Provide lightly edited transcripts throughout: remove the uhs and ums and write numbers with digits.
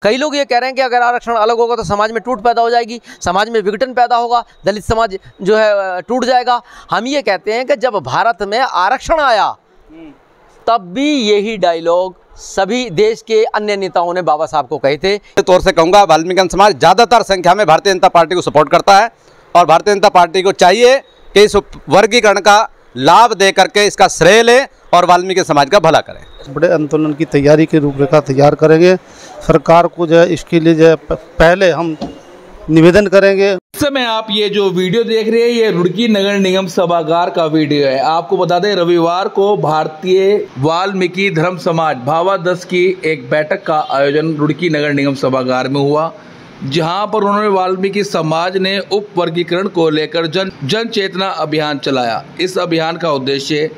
कई लोग ये कह रहे हैं कि अगर आरक्षण अलग होगा तो समाज में टूट पैदा हो जाएगी, समाज में विघटन पैदा होगा, दलित समाज जो है टूट जाएगा। हम ये कहते हैं कि जब भारत में आरक्षण आया तब भी यही डायलॉग सभी देश के अन्य नेताओं ने बाबा साहब को कहे थे। तौर से कहूँगा वाल्मीकि समाज ज़्यादातर संख्या में भारतीय जनता पार्टी को सपोर्ट करता है और भारतीय जनता पार्टी को चाहिए कि इस वर्गीकरण का लाभ दे करके इसका श्रेय ले और वाल्मीकि समाज का भला करें। बड़े आंदोलन की तैयारी की रूपरेखा तैयार करेंगे। सरकार को जो है इसके लिए जो है पहले हम निवेदन करेंगे। इस समय आप ये जो वीडियो देख रहे हैं ये रुड़की नगर निगम सभागार का वीडियो है। आपको बता दें रविवार को भारतीय वाल्मीकि धर्म समाज भावा 10 की एक बैठक का आयोजन रुड़की नगर निगम सभागार में हुआ, जहां पर उन्होंने वाल्मीकि समाज ने उप वर्गीकरण को लेकर जन चेतना अभियान चलाया। इस अभियान का उद्देश्य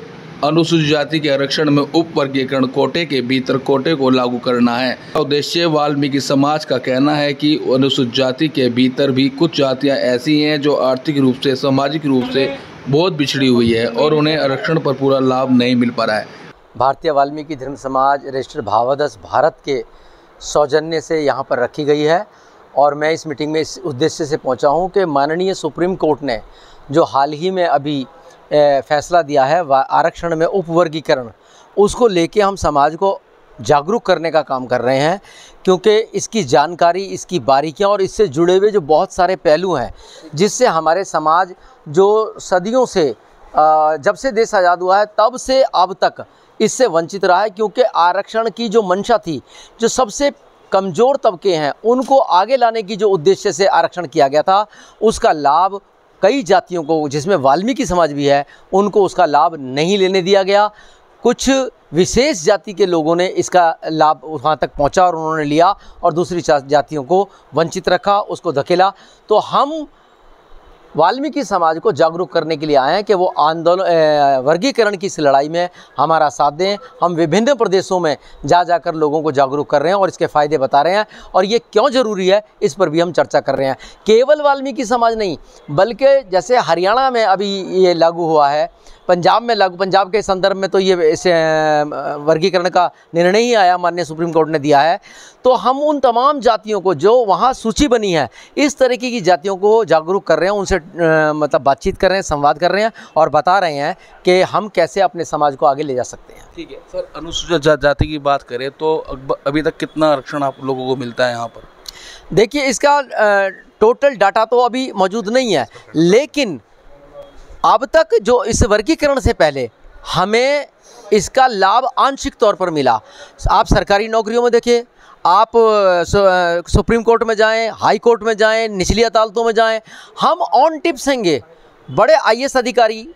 अनुसूचित जाति के आरक्षण में उप वर्गीकरण कोटे के भीतर कोटे को लागू करना है। उद्देश्य वाल्मीकि समाज का कहना है कि अनुसूचित जाति के भीतर भी कुछ जातियां ऐसी हैं जो आर्थिक रूप से सामाजिक रूप से बहुत पिछड़ी हुई है और उन्हें आरक्षण पर पूरा लाभ नहीं मिल पा रहा है। भारतीय वाल्मीकि धर्म समाज रजिस्टर्ड भावा 10 भारत के सौजन्य से यहाँ पर रखी गई है और मैं इस मीटिंग में इस उद्देश्य से पहुँचा हूँ कि माननीय सुप्रीम कोर्ट ने जो हाल ही में अभी फैसला दिया है आरक्षण में उपवर्गीकरण, उसको लेके हम समाज को जागरूक करने का काम कर रहे हैं, क्योंकि इसकी जानकारी, इसकी बारीकियां और इससे जुड़े हुए जो बहुत सारे पहलू हैं जिससे हमारे समाज जो सदियों से जब से देश आज़ाद हुआ है तब से अब तक इससे वंचित रहा है। क्योंकि आरक्षण की जो मंशा थी, जो सबसे कमज़ोर तबके हैं उनको आगे लाने की जो उद्देश्य से आरक्षण किया गया था, उसका लाभ कई जातियों को, जिसमें वाल्मीकि समाज भी है, उनको उसका लाभ नहीं लेने दिया गया। कुछ विशेष जाति के लोगों ने इसका लाभ वहाँ तक पहुँचा और उन्होंने लिया और दूसरी जातियों को वंचित रखा, उसको धकेला। तो हम वाल्मीकि समाज को जागरूक करने के लिए आए हैं कि वो आंदोलन वर्गीकरण की इस लड़ाई में हमारा साथ दें। हम विभिन्न प्रदेशों में जाकर लोगों को जागरूक कर रहे हैं और इसके फ़ायदे बता रहे हैं और ये क्यों ज़रूरी है इस पर भी हम चर्चा कर रहे हैं। केवल वाल्मीकि समाज नहीं, बल्कि जैसे हरियाणा में अभी ये लागू हुआ है, पंजाब में लागू, पंजाब के संदर्भ में तो ये इस वर्गीकरण का निर्णय ही आया, माननीय सुप्रीम कोर्ट ने दिया है। तो हम उन तमाम जातियों को जो वहाँ सूची बनी है, इस तरीके की जातियों को जागरूक कर रहे हैं, उनसे मतलब बातचीत कर रहे हैं, संवाद कर रहे हैं और बता रहे हैं कि हम कैसे अपने समाज को आगे ले जा सकते हैं। ठीक है सर, अनुसूचित जाति की बात करें तो अभी तक कितना आरक्षण आप लोगों को मिलता है यहाँ पर? देखिए, इसका टोटल डाटा तो अभी मौजूद नहीं है, लेकिन अब तक जो इस वर्गीकरण से पहले हमें इसका लाभ आंशिक तौर पर मिला। आप सरकारी नौकरियों में देखिए, आप सुप्रीम कोर्ट में जाएं, हाई कोर्ट में जाएं, निचली अदालतों में जाएं, हम ऑन टिप्स हैंगे। बड़े IAS अधिकारी,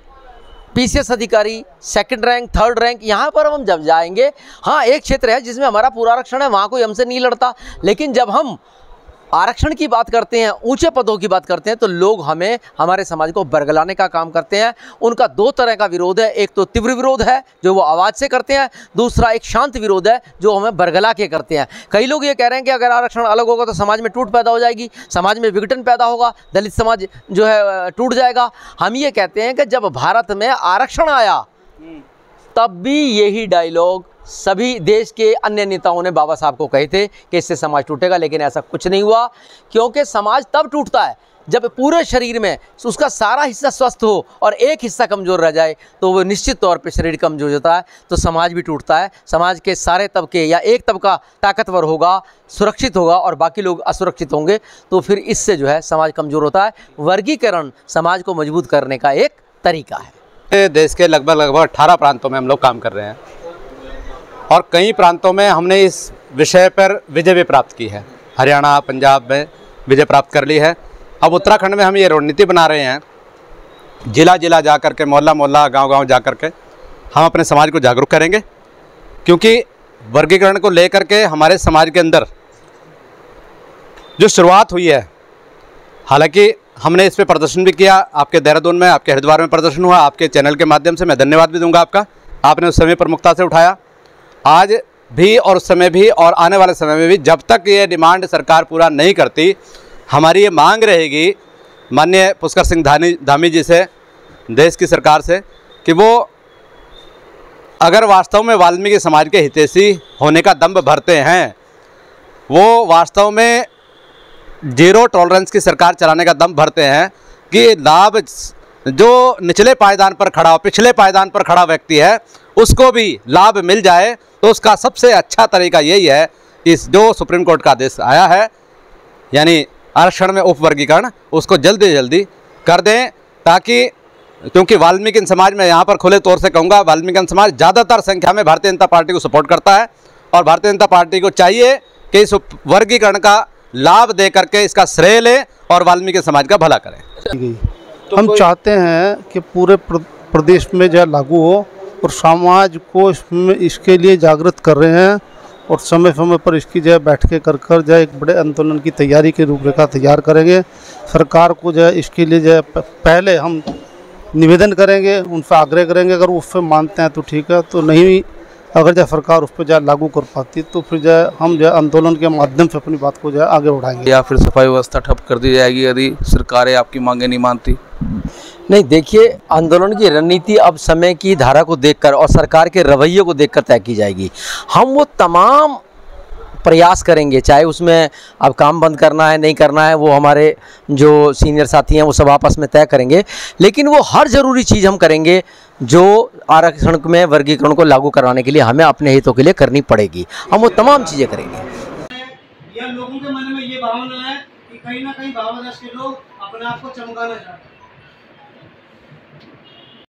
PCS अधिकारी, सेकंड रैंक, थर्ड रैंक, यहाँ पर हम जब जाएंगे, हाँ एक क्षेत्र है जिसमें हमारा पूरा आरक्षण है, वहाँ कोई हमसे नहीं लड़ता। लेकिन जब हम आरक्षण की बात करते हैं, ऊंचे पदों की बात करते हैं, तो लोग हमें, हमारे समाज को बरगलाने का काम करते हैं। उनका दो तरह का विरोध है, एक तो तीव्र विरोध है जो वो आवाज़ से करते हैं, दूसरा एक शांत विरोध है जो हमें बरगला के करते हैं। कई लोग ये कह रहे हैं कि अगर आरक्षण अलग होगा तो समाज में टूट पैदा हो जाएगी, समाज में विघटन पैदा होगा, दलित समाज जो है टूट जाएगा। हम ये कहते हैं कि जब भारत में आरक्षण आया तब भी यही डायलॉग सभी देश के अन्य नेताओं ने बाबा साहब को कहे थे कि इससे समाज टूटेगा, लेकिन ऐसा कुछ नहीं हुआ। क्योंकि समाज तब टूटता है जब पूरे शरीर में उसका सारा हिस्सा स्वस्थ हो और एक हिस्सा कमज़ोर रह जाए, तो वो निश्चित तौर पे शरीर कमज़ोर होता है तो समाज भी टूटता है। समाज के सारे तबके या एक तबका ताकतवर होगा, सुरक्षित होगा और बाकी लोग असुरक्षित होंगे, तो फिर इससे जो है समाज कमज़ोर होता है। वर्गीकरण समाज को मजबूत करने का एक तरीका है। देश के लगभग 18 प्रांतों में हम लोग काम कर रहे हैं और कई प्रांतों में हमने इस विषय पर विजय भी प्राप्त की है। हरियाणा, पंजाब में विजय प्राप्त कर ली है। अब उत्तराखंड में हम ये रणनीति बना रहे हैं, जिला जिला जा कर के, मोहल्ला मोहल्ला, गांव गांव जा कर के हम अपने समाज को जागरूक करेंगे। क्योंकि वर्गीकरण को लेकर के हमारे समाज के अंदर जो शुरुआत हुई है, हालांकि हमने इस पर प्रदर्शन भी किया, आपके देहरादून में, आपके हरिद्वार में प्रदर्शन हुआ, आपके चैनल के माध्यम से मैं धन्यवाद भी दूंगा आपका। आपने उस समय प्रमुखता से उठाया। आज भी और उस समय भी और आने वाले समय में भी जब तक ये डिमांड सरकार पूरा नहीं करती, हमारी ये मांग रहेगी माननीय पुष्कर सिंह धामी जी से, देश की सरकार से, कि वो अगर वास्तव में वाल्मीकि समाज के हितैषी होने का दम्भ भरते हैं वो वास्तव में जीरो टॉलरेंस की सरकार चलाने का दम भरते हैं कि लाभ जो निचले पायदान पर खड़ा, पिछले पायदान पर खड़ा व्यक्ति है उसको भी लाभ मिल जाए। तो उसका सबसे अच्छा तरीका यही है कि जो सुप्रीम कोर्ट का आदेश आया है, यानी आरक्षण में उपवर्गीकरण, उसको जल्दी जल्दी कर दें, ताकि क्योंकि वाल्मीकि समाज में यहाँ पर खुले तौर से कहूँगा, वाल्मीकि समाज ज़्यादातर संख्या में भारतीय जनता पार्टी को सपोर्ट करता है और भारतीय जनता पार्टी को चाहिए कि इस वर्गीकरण का लाभ दे करके इसका श्रेय ले और वाल्मीकि समाज का भला करें। तो हम चाहते हैं कि पूरे प्रदेश में जो लागू हो और समाज को इसमें इसके लिए जागृत कर रहे हैं और समय समय पर इसकी जो बैठकें कर जो एक बड़े आंदोलन की तैयारी की रूपरेखा तैयार करेंगे। सरकार को जो इसके लिए जो पहले हम निवेदन करेंगे, उनसे आग्रह करेंगे, अगर वो उस पर मानते हैं तो ठीक है, तो नहीं अगर जो सरकार उस पर जो लागू कर पाती तो फिर जो हम जो आंदोलन के माध्यम से अपनी बात को जो आगे बढ़ाएंगे। या फिर सफाई व्यवस्था ठप कर दी जाएगी यदि सरकारें आपकी मांगे नहीं मानती? नहीं, देखिए, आंदोलन की रणनीति अब समय की धारा को देखकर और सरकार के रवैये को देखकर तय की जाएगी। हम वो तमाम प्रयास करेंगे, चाहे उसमें अब काम बंद करना है नहीं करना है, वो हमारे जो सीनियर साथी हैं वो सब आपस में तय करेंगे, लेकिन वो हर ज़रूरी चीज़ हम करेंगे जो आरक्षण में वर्गीकरण को लागू करवाने के लिए हमें अपने हितों के लिए करनी पड़ेगी। हम वो तमाम चीज़ें करेंगे। यह लोगों के मन में ये भावना है कि कहीं ना कहीं भावादश के लोग अपने आप को चमकाना चाहते हैं।